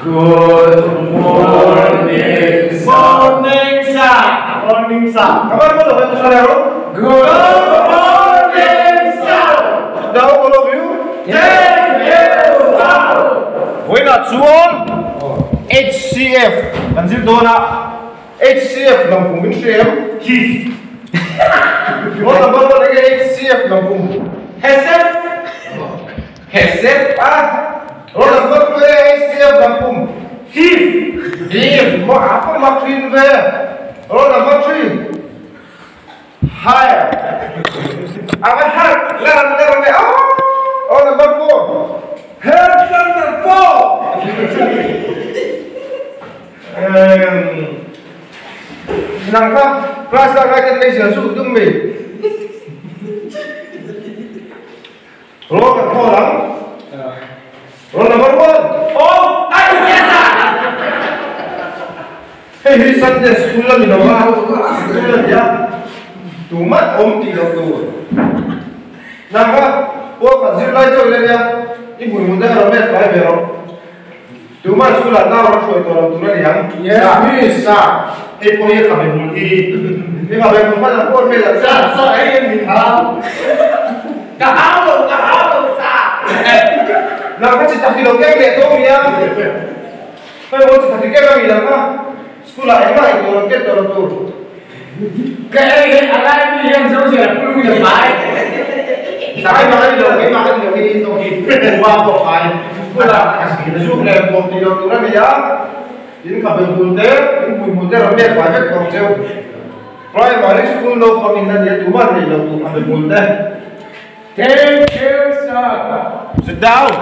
Good morning, morning, sir. Morning, sir. Kabar mo dapat saudara? Good morning, sir. Daw all of you? Thank you, sir. Voi na chuan HCF. Kan zil do na HCF ng pungin siyem. Chief. Mo na ba lagi HCF ng pung? Hesep. Hesep ah. Mo na ba lagi HCF ng pung? Chief. Chief. Mo apa makrin ve? Mo na makrin. Hai. Apa hal? Leran ve. Oh number 4. Head number 4. Nangka kelas kakak Indonesia sudah me. Roll ke orang. Roll number 1. Oh, Tihtakzeta. Hei, saatnya sekolah ni nama. Sekolah ya. Cuma om tidak tahu. Nangka, wah Zirlai tu dia. Ibu muda ramai fly bero. Cuma sekolah tahu orang suai orang tua yang. Yes, bisa. Ibu ye kami muli. Ini kami muli nak buat bela. Saya ni tahu. Kahalo, sir. Nangka cita kilo kek tu dia. Kalau mau cita kek kami nangka sekolah emak itu orang kek orang tu. Kayak ada yang jauh je, perlu kita baik. Saya makan di itu buat apa? Sekolah kasih kita suruh buat di dokteran ya. Ini kabel bunter, ini bunter ramai banyak orang jauh. Kalau balik sekolah lo peminat dia cuma di dokter kabel bunter. Thank you, sir. Sit down.